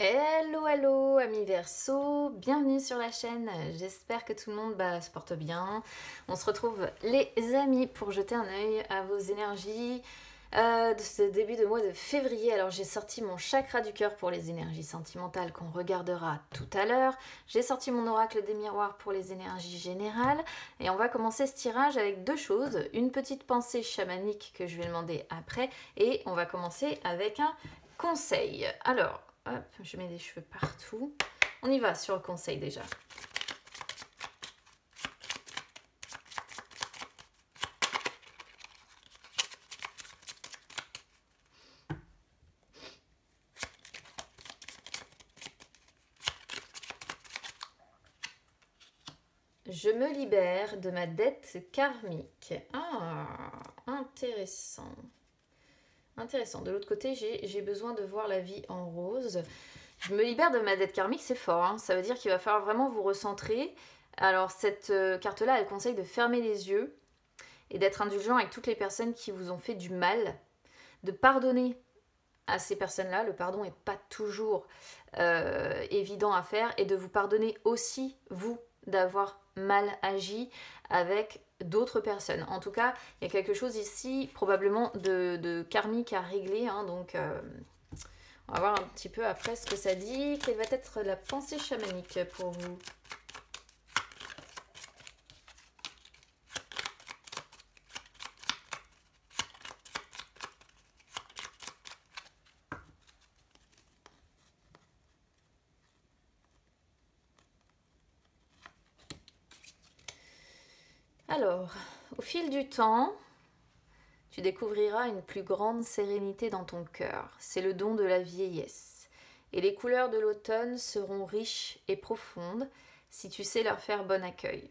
Hello, hello, amis Verseau, bienvenue sur la chaîne. J'espère que tout le monde se porte bien. On se retrouve les amis pour jeter un œil à vos énergies de ce début de mois de février. Alors j'ai sorti mon chakra du cœur pour les énergies sentimentales qu'on regardera tout à l'heure. J'ai sorti mon oracle des miroirs pour les énergies générales. Et on va commencer ce tirage avec deux choses. Une petite pensée chamanique que je vais demander après. Et on va commencer avec un conseil. Alors... hop, je mets des cheveux partout. On y va sur le conseil déjà. Je me libère de ma dette karmique. Ah, intéressant. Intéressant. De l'autre côté, j'ai besoin de voir la vie en rose. Je me libère de ma dette karmique, c'est fort. Hein. Ça veut dire qu'il va falloir vraiment vous recentrer. Alors, cette carte-là, elle conseille de fermer les yeux et d'être indulgent avec toutes les personnes qui vous ont fait du mal, de pardonner à ces personnes-là. Le pardon n'est pas toujours évident à faire, et de vous pardonner aussi, vous, d'avoir mal agi avec d'autres personnes. En tout cas, il y a quelque chose ici, probablement de karmique à régler, hein, donc on va voir un petit peu après ce que ça dit. Quelle va être la pensée chamanique pour vous ? Alors, au fil du temps, tu découvriras une plus grande sérénité dans ton cœur. C'est le don de la vieillesse. Et les couleurs de l'automne seront riches et profondes si tu sais leur faire bon accueil.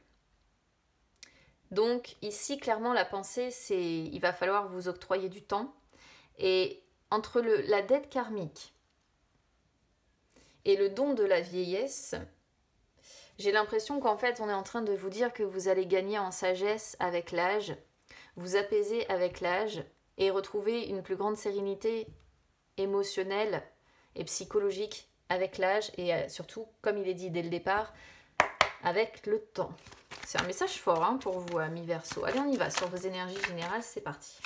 Donc ici, clairement, la pensée, c'est il va falloir vous octroyer du temps. Et entre la dette karmique et le don de la vieillesse, j'ai l'impression qu'en fait, on est en train de vous dire que vous allez gagner en sagesse avec l'âge, vous apaiser avec l'âge et retrouver une plus grande sérénité émotionnelle et psychologique avec l'âge et surtout, comme il est dit dès le départ, avec le temps. C'est un message fort hein, pour vous, amis Verseau. Allez, on y va sur vos énergies générales, c'est parti.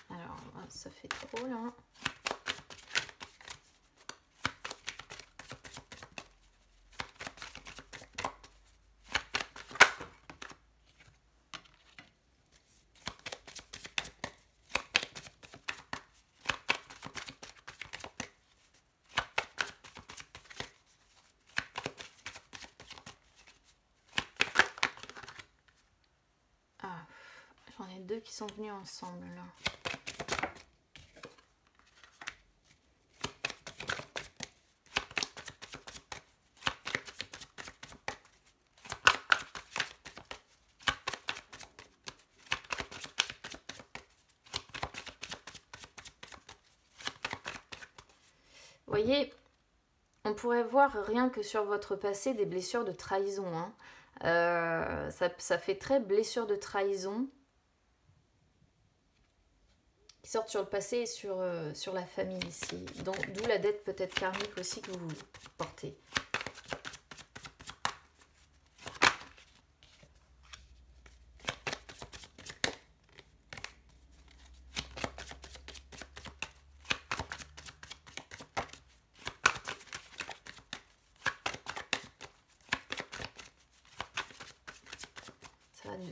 Alors, ça fait trop là. Ah, j'en ai deux qui sont venus ensemble là. Vous voyez, on pourrait voir rien que sur votre passé des blessures de trahison. Hein. Ça fait très blessure de trahison qui sortent sur le passé et sur la famille ici. D'où la dette peut-être karmique aussi que vous portez.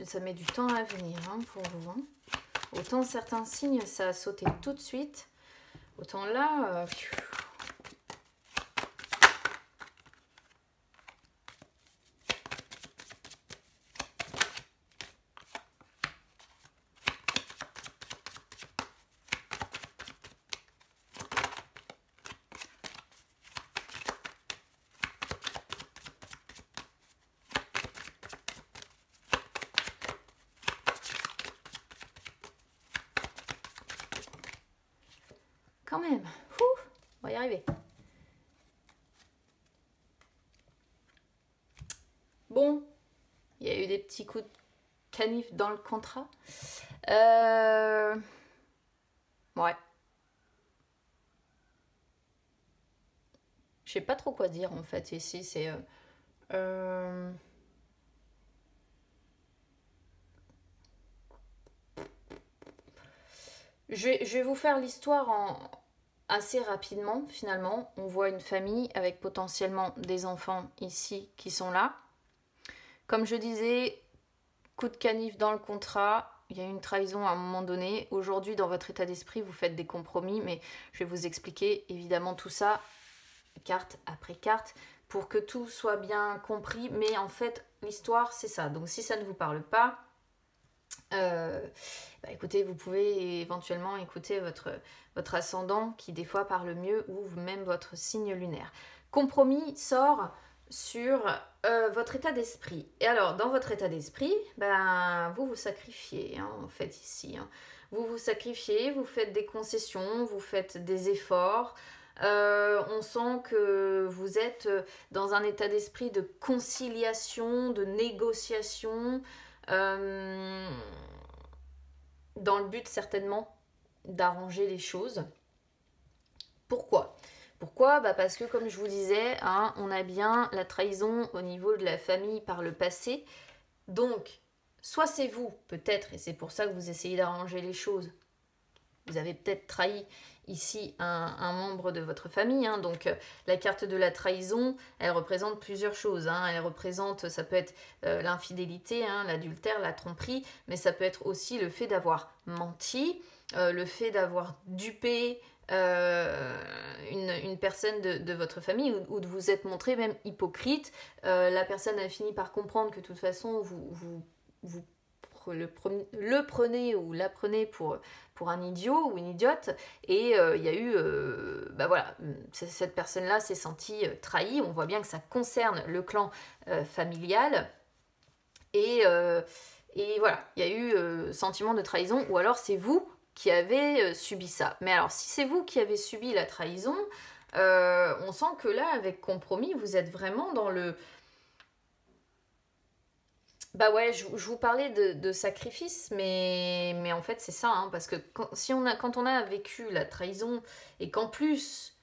Ça met du temps à venir hein, pour vous. Hein. Autant certains signes, ça a sauté tout de suite. Autant là... quand même. Ouh, on va y arriver. Bon, il y a eu des petits coups de canif dans le contrat. Ouais. Je sais pas trop quoi dire en fait ici. C'est je vais vous faire l'histoire assez rapidement finalement. On voit une famille avec potentiellement des enfants ici qui sont là. Comme je disais, coup de canif dans le contrat. Il y a une trahison à un moment donné. Aujourd'hui, dans votre état d'esprit, vous faites des compromis, mais je vais vous expliquer évidemment tout ça, carte après carte, pour que tout soit bien compris. Mais en fait, l'histoire, c'est ça. Donc si ça ne vous parle pas, écoutez, vous pouvez éventuellement écouter votre ascendant qui des fois parle mieux ou même votre signe lunaire. Compromis sort sur votre état d'esprit. Et alors, dans votre état d'esprit, vous vous sacrifiez, hein, en fait, ici. Hein. Vous vous sacrifiez, vous faites des concessions, vous faites des efforts. On sent que vous êtes dans un état d'esprit de conciliation, de négociation, dans le but certainement d'arranger les choses. Pourquoi ? Pourquoi ? Parce que comme je vous disais, hein, on a bien la trahison au niveau de la famille par le passé. Donc, soit c'est vous, peut-être, et c'est pour ça que vous essayez d'arranger les choses. Vous avez peut-être trahi ici un membre de votre famille. Hein, donc, la carte de la trahison, elle représente plusieurs choses. Hein, elle représente, ça peut être l'infidélité, hein, l'adultère, la tromperie, mais ça peut être aussi le fait d'avoir menti, le fait d'avoir dupé une personne de votre famille ou de vous être montré même hypocrite. La personne a fini par comprendre que de toute façon vous le prenez ou la prenez pour un idiot ou une idiote et il y a eu voilà, cette personne là s'est sentie trahie. On voit bien que ça concerne le clan familial et voilà, il y a eu sentiment de trahison ou alors c'est vous qui avez subi ça. Mais alors, si c'est vous qui avez subi la trahison, on sent que là, avec compromis, vous êtes vraiment dans le... Ouais, je vous parlais de sacrifice, mais en fait, c'est ça, hein, parce que quand on a vécu la trahison, et qu'en plus,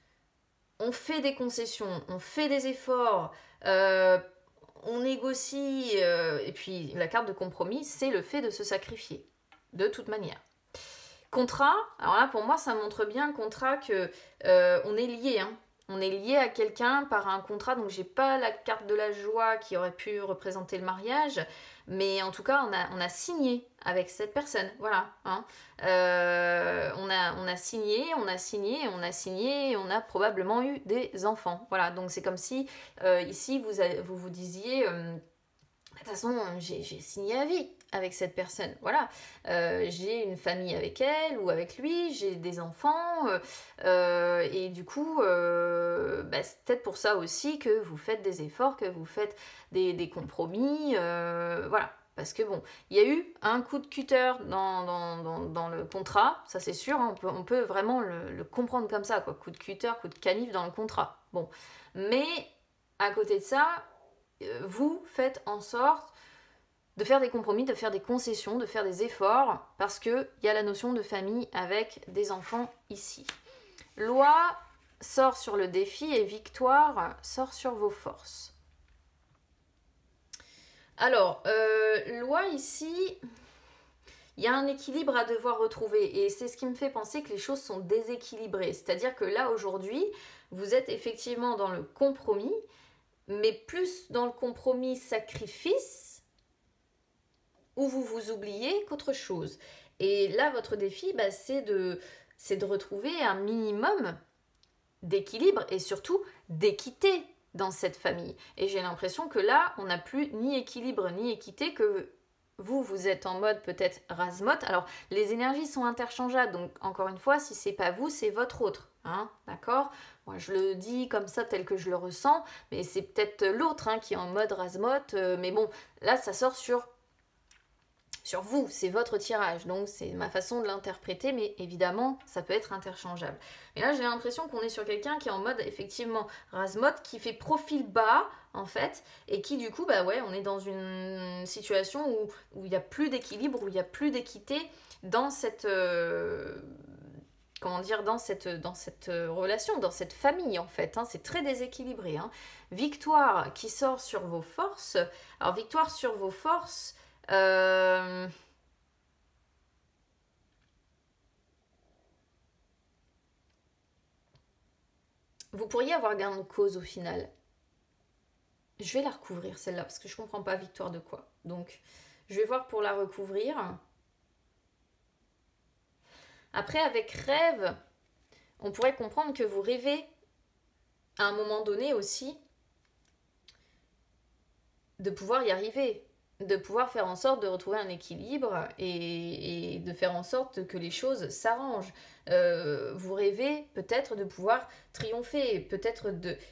on fait des concessions, on fait des efforts, on négocie, et puis la carte de compromis, c'est le fait de se sacrifier, de toute manière. Contrat, alors là pour moi ça montre bien le contrat que on est lié, hein. On est lié à quelqu'un par un contrat, donc j'ai pas la carte de la joie qui aurait pu représenter le mariage, mais en tout cas on a signé avec cette personne, voilà. Hein. On a signé, on a probablement eu des enfants, voilà. Donc c'est comme si ici vous disiez... de toute façon, j'ai signé à vie avec cette personne. Voilà, j'ai une famille avec elle ou avec lui, j'ai des enfants, et du coup, c'est peut-être pour ça aussi que vous faites des efforts, que vous faites des compromis, voilà. Parce que bon, il y a eu un coup de cutter dans le contrat, ça c'est sûr, hein, on peut vraiment le comprendre comme ça, quoi. Coup de cutter, coup de canif dans le contrat. Bon, mais à côté de ça, vous faites en sorte de faire des compromis, de faire des concessions, de faire des efforts, parce qu'il y a la notion de famille avec des enfants ici. Loi sort sur le défi et victoire sort sur vos forces. Alors, loi ici, il y a un équilibre à devoir retrouver, et c'est ce qui me fait penser que les choses sont déséquilibrées. C'est-à-dire que là, aujourd'hui, vous êtes effectivement dans le compromis, mais plus dans le compromis sacrifice où vous vous oubliez qu'autre chose. Et là, votre défi, c'est de retrouver un minimum d'équilibre et surtout d'équité dans cette famille. Et j'ai l'impression que là, on n'a plus ni équilibre ni équité, que vous êtes en mode peut-être rasemote. Alors, les énergies sont interchangeables, donc encore une fois, si c'est pas vous, c'est votre autre. Hein, d'accord ? Moi je le dis comme ça tel que je le ressens, mais c'est peut-être l'autre, hein, qui est en mode rasemote, mais bon, là ça sort sur sur vous, c'est votre tirage, donc c'est ma façon de l'interpréter, mais évidemment, ça peut être interchangeable. Mais là, j'ai l'impression qu'on est sur quelqu'un qui est en mode, effectivement, Razmot, qui fait profil bas, en fait, et qui, du coup, bah ouais, on est dans une situation où il n'y a plus d'équilibre, où il n'y a plus d'équité dans cette... comment dire, dans cette relation, dans cette famille, en fait. Hein, c'est très déséquilibré. Hein. Victoire qui sort sur vos forces. Alors, victoire sur vos forces... vous pourriez avoir gain de cause au final. Je vais la recouvrir celle-là parce que je comprends pas victoire de quoi. Donc je vais voir pour la recouvrir. Après avec rêve, on pourrait comprendre que vous rêvez à un moment donné aussi de pouvoir y arriver, de pouvoir faire en sorte de retrouver un équilibre et de faire en sorte que les choses s'arrangent. Vous rêvez peut-être de pouvoir triompher, peut-être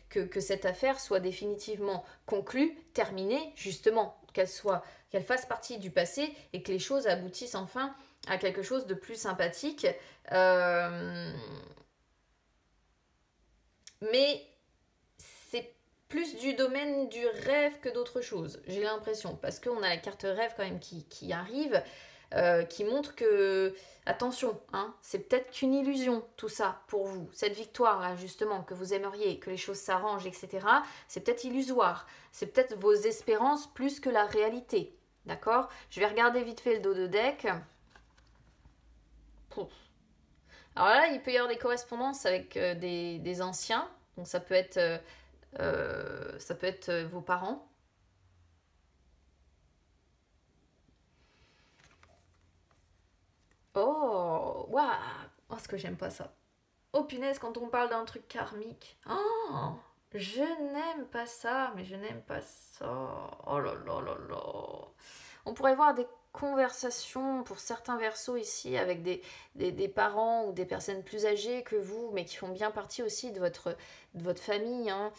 que cette affaire soit définitivement conclue, terminée, justement, qu'elle fasse partie du passé et que les choses aboutissent enfin à quelque chose de plus sympathique. Mais c'est plus du domaine du rêve que d'autre chose, j'ai l'impression, parce qu'on a la carte rêve quand même qui arrive, qui montre que, attention, hein, c'est peut-être qu'une illusion tout ça pour vous, cette victoire-là justement, que vous aimeriez, que les choses s'arrangent, etc., c'est peut-être illusoire, c'est peut-être vos espérances plus que la réalité, d'accord? Je vais regarder vite fait le dos de deck. Pouf. Alors là, il peut y avoir des correspondances avec des anciens, donc ça peut être vos parents. Oh, waouh! Oh, ce que j'aime pas ça. Oh punaise, quand on parle d'un truc karmique. Oh, je n'aime pas ça, mais je n'aime pas ça. Oh là là là là. On pourrait voir des conversations pour certains versos ici avec des parents ou des personnes plus âgées que vous, mais qui font bien partie aussi de votre famille, hein,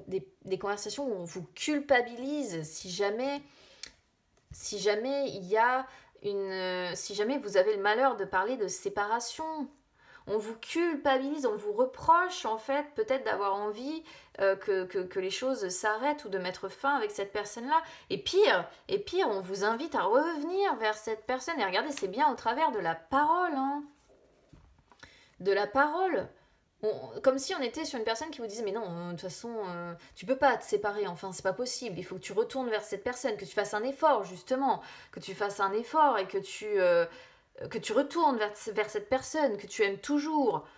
des conversations où on vous culpabilise si jamais il y a si jamais vous avez le malheur de parler de séparation. On vous culpabilise, on vous reproche en fait peut-être d'avoir envie que les choses s'arrêtent ou de mettre fin avec cette personne-là. Et pire, on vous invite à revenir vers cette personne. Et regardez, c'est bien au travers de la parole. Hein. De la parole. Comme si on était sur une personne qui vous disait mais non, de toute façon, tu peux pas te séparer, enfin c'est pas possible, il faut que tu retournes vers cette personne, que tu fasses un effort justement, que tu fasses un effort et que tu retournes vers cette personne que tu aimes toujours.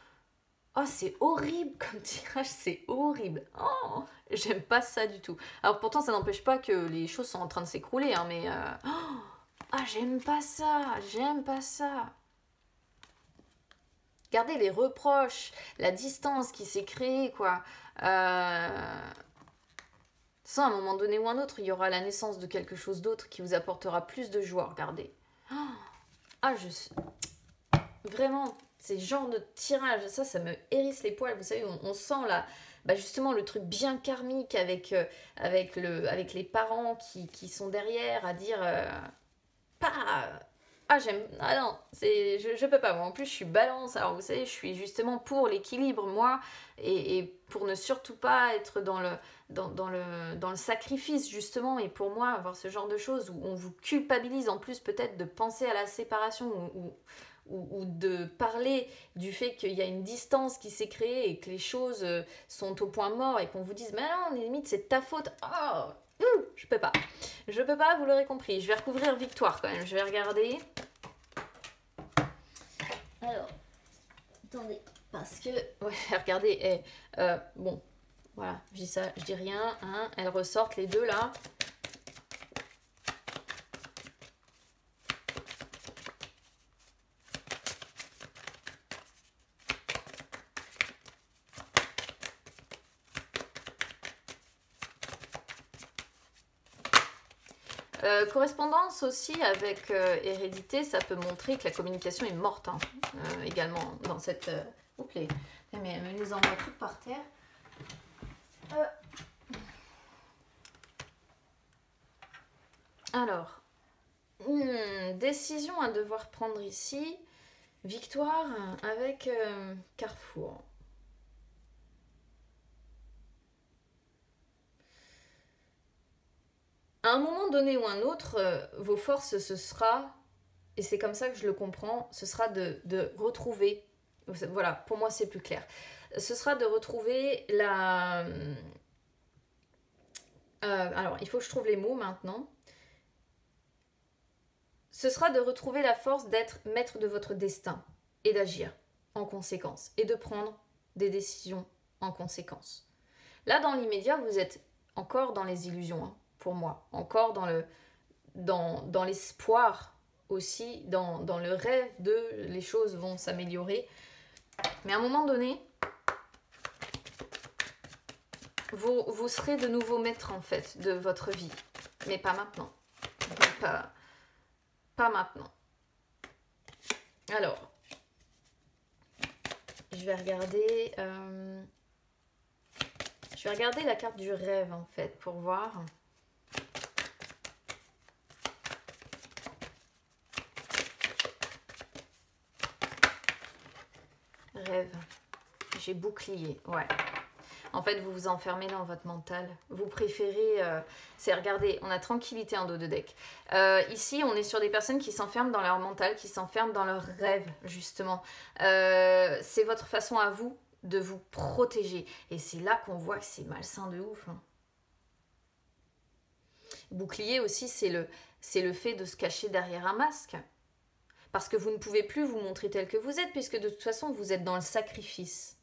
Oh, c'est horrible comme tirage, c'est horrible. Oh, j'aime pas ça du tout. Alors pourtant, ça n'empêche pas que les choses sont en train de s'écrouler, hein, mais... Ah, j'aime pas ça, j'aime pas ça. Regardez les reproches, la distance qui s'est créée, quoi. Ça, à un moment donné ou un autre, il y aura la naissance de quelque chose d'autre qui vous apportera plus de joie, regardez. Ah, vraiment, ces genres de tirages, ça me hérisse les poils. Vous savez, on sent là, bah justement, le truc bien karmique avec les parents qui sont derrière à dire j'aime. Ah non, je peux pas. Moi, en plus, je suis balance. Alors, vous savez, je suis justement pour l'équilibre, moi, et pour ne surtout pas être dans le sacrifice, justement. Et pour moi, avoir ce genre de choses où on vous culpabilise en plus, peut-être, de penser à la séparation ou de parler du fait qu'il y a une distance qui s'est créée et que les choses sont au point mort et qu'on vous dise mais non, limite c'est ta faute. Je peux pas, vous l'aurez compris. Je vais recouvrir victoire quand même, je vais regarder. Alors, attendez, parce que ouais, regardez, bon, voilà, je dis ça, je dis rien, hein, elles ressortent les deux là. Correspondance aussi avec hérédité, ça peut montrer que la communication est morte hein, également dans cette... Oups, mais les envoie toutes par terre. Alors, Décision à devoir prendre ici. Victoire avec Carrefour. À un moment donné ou un autre, vos forces, ce sera, et c'est comme ça que je le comprends, ce sera de retrouver, voilà, pour moi c'est plus clair, ce sera de retrouver la... alors, il faut que je trouve les mots maintenant. Ce sera de retrouver la force d'être maître de votre destin et d'agir en conséquence et de prendre des décisions en conséquence. Là, dans l'immédiat, vous êtes encore dans les illusions, hein, pour moi, encore dans l'espoir aussi, dans le rêve de les choses vont s'améliorer. Mais à un moment donné, vous serez de nouveau maître en fait de votre vie, mais pas maintenant. Pas maintenant. Alors, je vais regarder la carte du rêve en fait pour voir. Rêve. J'ai bouclier, ouais. En fait, vous vous enfermez dans votre mental. Vous préférez... c'est, regardez, on a tranquillité en dos de deck. Ici, on est sur des personnes qui s'enferment dans leur mental, qui s'enferment dans leurs rêves, justement. C'est votre façon à vous de vous protéger. Et c'est là qu'on voit que c'est malsain de ouf. Hein. Bouclier aussi, c'est le fait de se cacher derrière un masque. Parce que vous ne pouvez plus vous montrer tel que vous êtes, puisque de toute façon, vous êtes dans le sacrifice.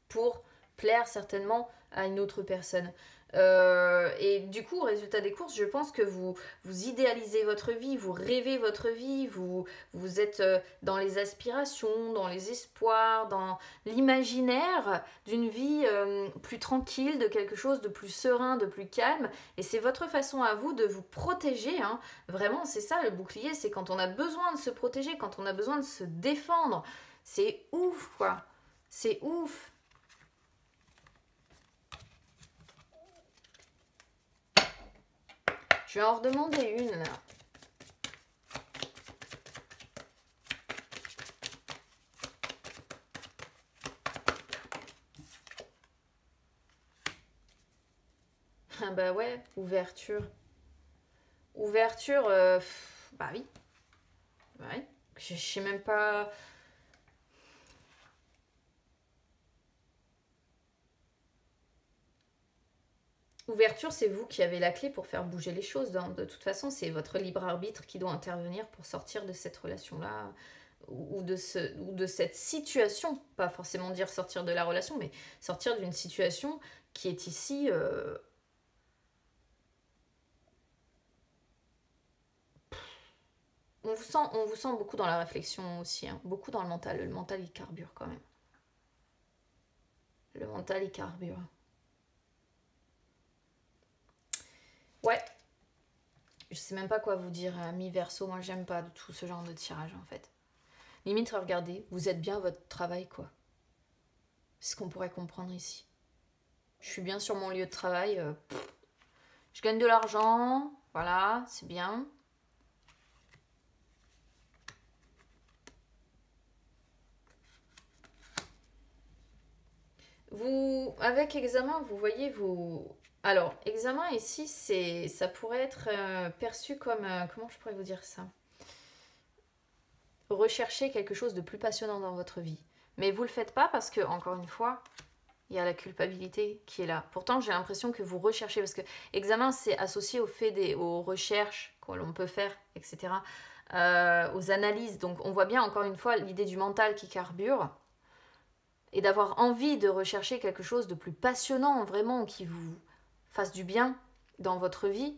Pour plaire certainement à une autre personne. Et du coup, au résultat des courses, je pense que vous idéalisez votre vie, vous rêvez votre vie, vous êtes dans les aspirations, dans les espoirs, dans l'imaginaire d'une vie plus tranquille, de quelque chose de plus serein, de plus calme. Et c'est votre façon à vous de vous protéger. Hein. Vraiment, c'est ça le bouclier, c'est quand on a besoin de se protéger, quand on a besoin de se défendre. C'est ouf, quoi. C'est ouf. Je vais en redemander une là. Ah bah ouais, ouverture. Ouverture, bah oui. Ouais. Je sais même pas... Ouverture, c'est vous qui avez la clé pour faire bouger les choses. De toute façon, c'est votre libre arbitre qui doit intervenir pour sortir de cette relation-là ou de cette situation. Pas forcément dire sortir de la relation, mais sortir d'une situation qui est ici... On vous sent beaucoup dans la réflexion aussi, hein. Beaucoup dans le mental. Le mental, il carbure quand même. Le mental, il carbure. Ouais. Je sais même pas quoi vous dire, mi-verso. Moi, j'aime pas du tout ce genre de tirage, en fait. Limite, regardez, vous êtes bien à votre travail, quoi. C'est ce qu'on pourrait comprendre ici. Je suis bien sur mon lieu de travail. Je gagne de l'argent. Voilà, c'est bien. Vous, avec examen, vous voyez, vous... Alors, examen ici, ça pourrait être perçu comme... comment je pourrais vous dire ça? Rechercher quelque chose de plus passionnant dans votre vie. Mais vous le faites pas parce que, encore une fois, il y a la culpabilité qui est là. Pourtant, j'ai l'impression que vous recherchez, parce que examen, c'est associé au fait aux recherches que l'on peut faire, etc., aux analyses. Donc, on voit bien, encore une fois, l'idée du mental qui carbure, et d'avoir envie de rechercher quelque chose de plus passionnant, vraiment, qui vous fasse du bien dans votre vie.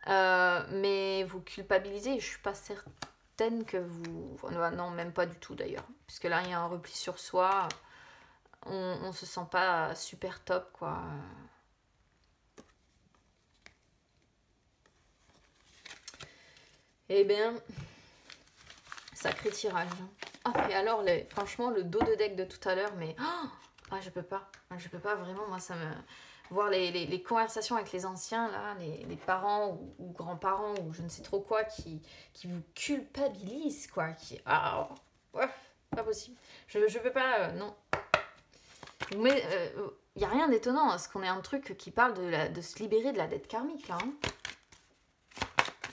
Mais vous culpabilisez, je suis pas certaine que vous... Non, même pas du tout d'ailleurs. Puisque là, il y a un repli sur soi. On se sent pas super top, quoi. Eh bien, sacré tirage. Ah, et alors, franchement, le dos de deck de tout à l'heure, mais... Oh, ah, je peux pas vraiment, moi, ça me... voir les conversations avec les anciens, là, les parents ou grands-parents ou je ne sais trop quoi qui vous culpabilisent, quoi. Ah, ouais, pas possible. Je peux pas, non. Mais il n'y a rien d'étonnant à ce qu'on ait un truc qui parle de se libérer de la dette karmique, là. Hein.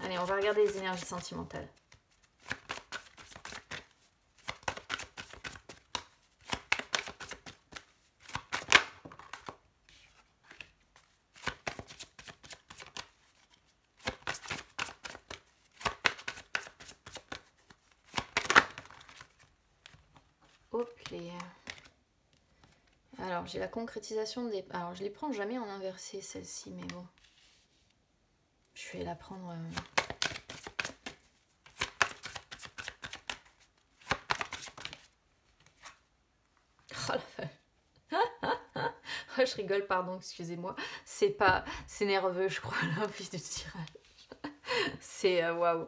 Allez, on va regarder les énergies sentimentales. Hop les... Alors, j'ai la concrétisation des... Alors, je les prends jamais en inversé, celle-ci, mais bon. Je vais la prendre... Oh la vache. Oh, je rigole, pardon, excusez-moi. C'est pas... C'est nerveux, je crois, l'envie du tirage. C'est... Waouh.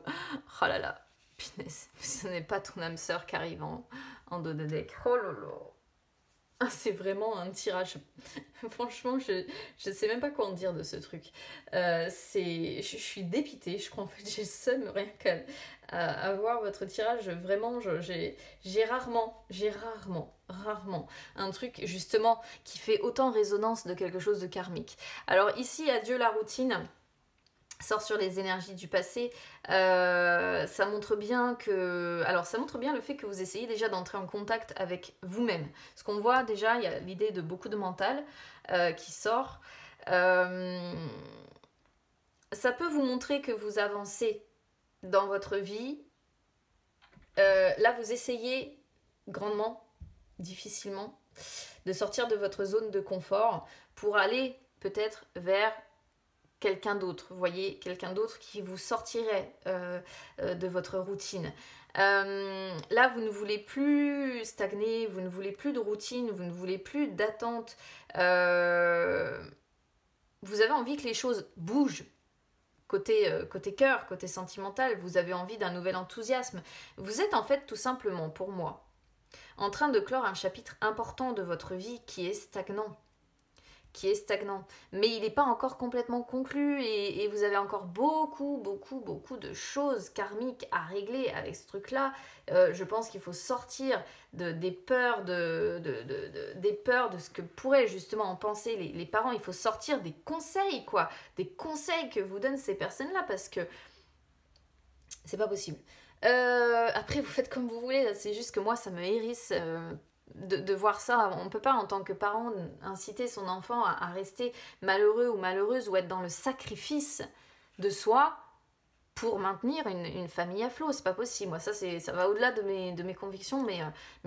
Oh là là. Punaise. Ce n'est pas ton âme sœur qui arrive en dos de deck. Oh lolo. Ah, c'est vraiment un tirage. Franchement, je sais même pas quoi en dire de ce truc. Je suis dépitée, je crois. En fait, j'ai le seum rien qu'à voir votre tirage. Vraiment, j'ai rarement un truc justement qui fait autant résonance de quelque chose de karmique. Alors ici, adieu la routine. Sort sur les énergies du passé, ça montre bien que... Alors, ça montre bien le fait que vous essayez déjà d'entrer en contact avec vous-même. Ce qu'on voit déjà, il y a l'idée de beaucoup de mental qui sort. Ça peut vous montrer que vous avancez dans votre vie. Là, vous essayez grandement, difficilement, de sortir de votre zone de confort pour aller peut-être vers... quelqu'un d'autre, vous voyez, quelqu'un d'autre qui vous sortirait de votre routine. Là, vous ne voulez plus stagner, vous ne voulez plus de routine, vous ne voulez plus d'attente. Vous avez envie que les choses bougent. Côté cœur, côté sentimental, vous avez envie d'un nouvel enthousiasme. Vous êtes en fait tout simplement, pour moi, en train de clore un chapitre important de votre vie qui est stagnant. Mais il n'est pas encore complètement conclu et vous avez encore beaucoup de choses karmiques à régler avec ce truc-là. Je pense qu'il faut sortir des peurs des peurs de ce que pourraient justement en penser les parents. Il faut sortir des conseils, quoi. Des conseils que vous donnent ces personnes-là parce que c'est pas possible. Après, vous faites comme vous voulez. C'est juste que moi, ça me hérisse... De voir ça, on ne peut pas en tant que parent inciter son enfant à rester malheureux ou malheureuse ou être dans le sacrifice de soi pour maintenir une famille à flot, c'est pas possible. Moi, ça va au-delà de mes convictions, mais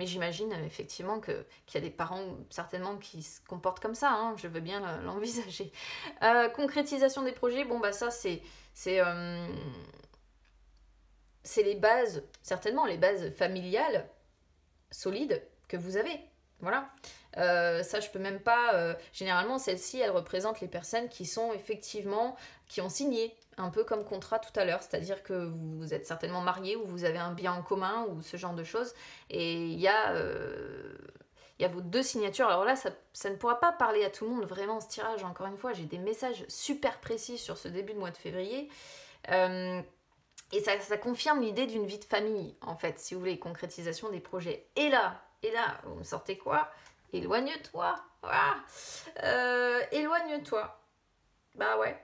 j'imagine effectivement qu'il y a des parents certainement qui se comportent comme ça, hein, je veux bien l'envisager. Concrétisation des projets, bon bah ça c'est les bases, certainement les bases familiales solides que vous avez, voilà. Ça, je peux même pas... généralement, celle-ci, elle représente les personnes qui sont effectivement... qui ont signé, un peu comme contrat tout à l'heure, c'est-à-dire que vous êtes certainement mariés ou vous avez un bien en commun ou ce genre de choses. Et il y a vos deux signatures. Alors là, ça ne pourra pas parler à tout le monde, vraiment, ce tirage. Encore une fois, j'ai des messages super précis sur ce début de mois de février. Et ça confirme l'idée d'une vie de famille, en fait, si vous voulez, concrétisation des projets. Et là, vous me sortez quoi? Éloigne-toi. Voilà. Éloigne-toi. Bah ouais.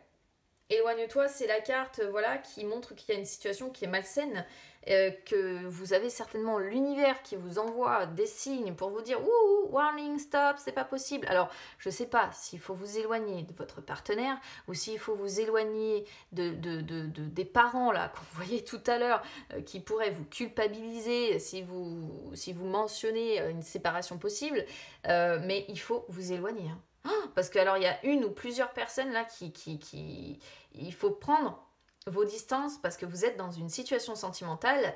Éloigne-toi, c'est la carte voilà, qui montre qu'il y a une situation qui est malsaine, que vous avez certainement l'univers qui vous envoie des signes pour vous dire « Ouh, warning, stop, c'est pas possible ». Alors, je sais pas s'il faut vous éloigner de votre partenaire ou s'il faut vous éloigner des parents là qu'on voyait tout à l'heure qui pourraient vous culpabiliser si vous mentionnez une séparation possible, mais il faut vous éloigner. Hein. Parce que alors il y a une ou plusieurs personnes là qui il faut prendre vos distances parce que vous êtes dans une situation sentimentale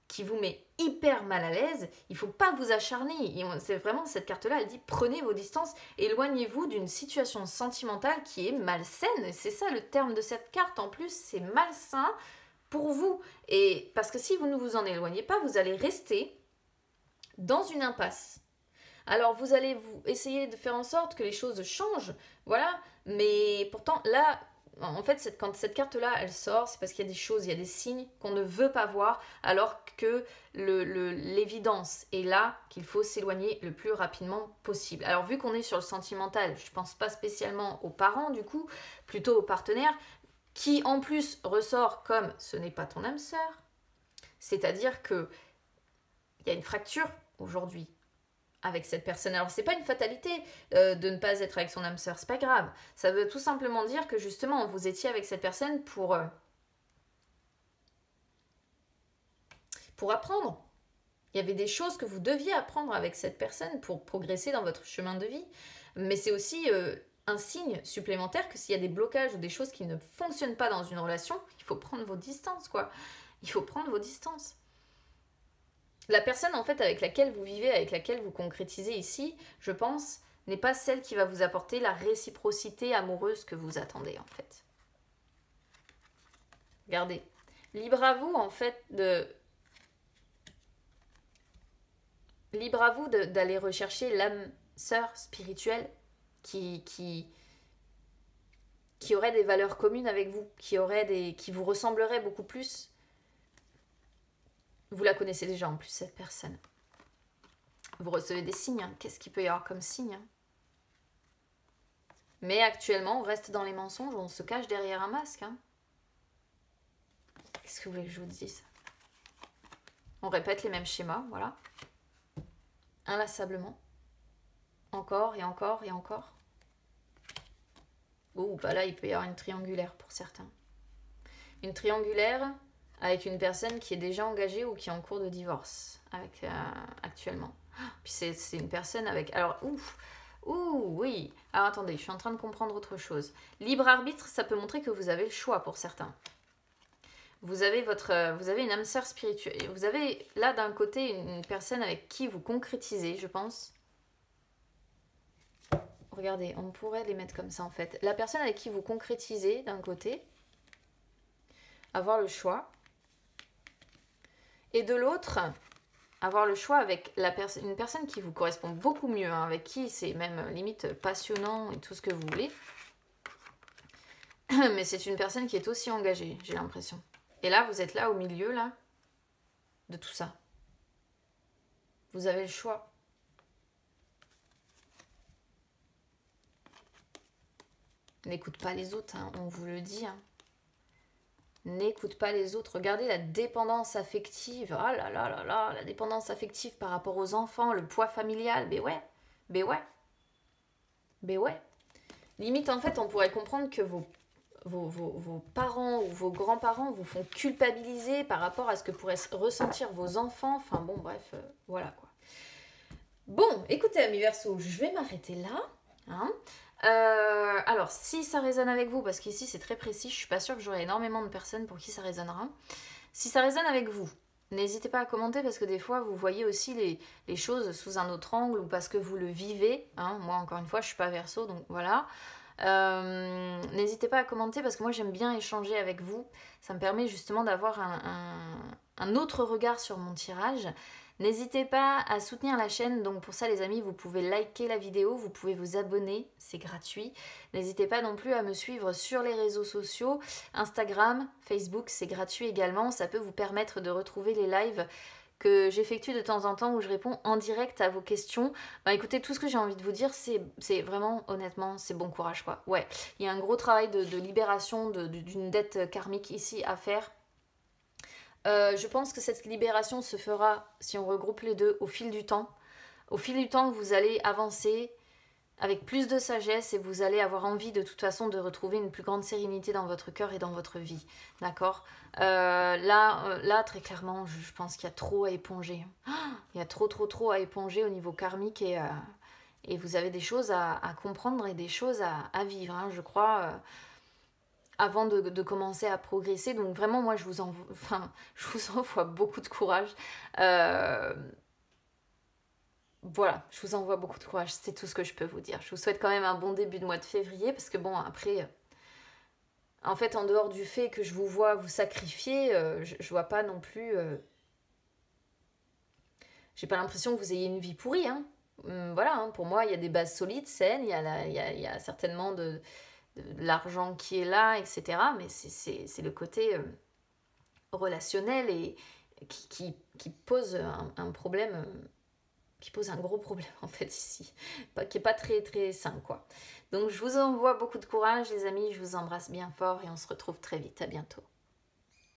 qui vous met hyper mal à l'aise. Il faut pas vous acharner. C'est vraiment cette carte là, elle dit prenez vos distances, éloignez-vous d'une situation sentimentale qui est malsaine. Et c'est ça le terme de cette carte en plus, c'est malsain pour vous. Et parce que si vous ne vous en éloignez pas, vous allez rester dans une impasse. Alors vous allez essayer de faire en sorte que les choses changent, voilà. Mais pourtant là, en fait, quand cette carte-là, elle sort, c'est parce qu'il y a des choses, il y a des signes qu'on ne veut pas voir, alors que l'évidence est là, qu'il faut s'éloigner le plus rapidement possible. Alors vu qu'on est sur le sentimental, je ne pense pas spécialement aux parents du coup, plutôt aux partenaires, qui en plus ressort comme ce n'est pas ton âme sœur, c'est-à-dire que il y a une fracture aujourd'hui avec cette personne. Alors c'est pas une fatalité de ne pas être avec son âme sœur, c'est pas grave. Ça veut tout simplement dire que justement vous étiez avec cette personne pour apprendre. Il y avait des choses que vous deviez apprendre avec cette personne pour progresser dans votre chemin de vie. Mais c'est aussi un signe supplémentaire que s'il y a des blocages ou des choses qui ne fonctionnent pas dans une relation, il faut prendre vos distances, quoi. Il faut prendre vos distances. La personne, en fait, avec laquelle vous vivez, avec laquelle vous concrétisez ici, je pense, n'est pas celle qui va vous apporter la réciprocité amoureuse que vous attendez, en fait. Regardez. Libre à vous, en fait, d'aller rechercher l'âme sœur spirituelle qui aurait des valeurs communes avec vous, qui vous ressemblerait beaucoup plus. Vous la connaissez déjà en plus, cette personne. Vous recevez des signes. Hein. Qu'est-ce qu'il peut y avoir comme signe hein. Mais actuellement, on reste dans les mensonges, on se cache derrière un masque. Hein. Qu'est-ce que vous voulez que je vous dise? On répète les mêmes schémas, voilà. Inlassablement. Encore et encore et encore. Oh, bah là, il peut y avoir une triangulaire pour certains. Une triangulaire avec une personne qui est déjà engagée ou qui est en cours de divorce avec, actuellement. Puis c'est une personne avec... Alors, oui. Alors, attendez, je suis en train de comprendre autre chose. Libre arbitre, ça peut montrer que vous avez le choix pour certains. Vous avez une âme sœur spirituelle. Vous avez là d'un côté une personne avec qui vous concrétisez, je pense. Regardez, on pourrait les mettre comme ça en fait. La personne avec qui vous concrétisez d'un côté, avoir le choix. Et de l'autre, avoir le choix avec une personne qui vous correspond beaucoup mieux, hein, avec qui c'est même limite passionnant et tout ce que vous voulez. Mais c'est une personne qui est aussi engagée, j'ai l'impression. Et là, vous êtes là au milieu là, de tout ça. Vous avez le choix. N'écoute pas les autres, hein, on vous le dit. Hein. N'écoute pas les autres. Regardez la dépendance affective. Oh là là là là, la dépendance affective par rapport aux enfants, le poids familial. Mais ouais. Limite, en fait, on pourrait comprendre que vos parents ou vos grands-parents vous font culpabiliser par rapport à ce que pourraient ressentir vos enfants. Enfin bon, bref, voilà quoi. Bon, écoutez, amis Verseau, je vais m'arrêter là. Hein. Alors, si ça résonne avec vous, parce qu'ici c'est très précis, je suis pas sûre que j'aurai énormément de personnes pour qui ça résonnera. Si ça résonne avec vous, n'hésitez pas à commenter parce que des fois vous voyez aussi les choses sous un autre angle ou parce que vous le vivez. Hein. Moi, encore une fois, je suis pas Verseau, donc voilà. N'hésitez pas à commenter parce que moi j'aime bien échanger avec vous. Ça me permet justement d'avoir un autre regard sur mon tirage. N'hésitez pas à soutenir la chaîne, donc pour ça les amis, vous pouvez liker la vidéo, vous pouvez vous abonner, c'est gratuit. N'hésitez pas non plus à me suivre sur les réseaux sociaux, Instagram, Facebook, c'est gratuit également. Ça peut vous permettre de retrouver les lives que j'effectue de temps en temps où je réponds en direct à vos questions. Bah, écoutez, tout ce que j'ai envie de vous dire, c'est vraiment, honnêtement, c'est bon courage quoi. Ouais, il y a un gros travail de libération d'une dette karmique ici à faire. Je pense que cette libération se fera, si on regroupe les deux, au fil du temps. Au fil du temps, vous allez avancer avec plus de sagesse et vous allez avoir envie de toute façon de retrouver une plus grande sérénité dans votre cœur et dans votre vie. D'accord là, très clairement, je pense qu'il y a trop à éponger. Il y a trop à éponger au niveau karmique et vous avez des choses à comprendre et des choses à vivre, hein, je crois... avant de commencer à progresser. Donc vraiment, moi, je vous envoie beaucoup de courage. Voilà, je vous envoie beaucoup de courage. C'est tout ce que je peux vous dire. Je vous souhaite quand même un bon début de mois de février, parce que bon, après... en fait, en dehors du fait que je vous vois vous sacrifier, je vois pas non plus... j'ai pas l'impression que vous ayez une vie pourrie, hein. voilà, hein, pour moi, il y a des bases solides, saines, il y a certainement de l'argent qui est là, etc. Mais c'est le côté relationnel et qui pose un problème, qui pose un gros problème en fait ici, qui est pas très très sain quoi. Donc je vous envoie beaucoup de courage les amis, je vous embrasse bien fort et on se retrouve très vite, à bientôt.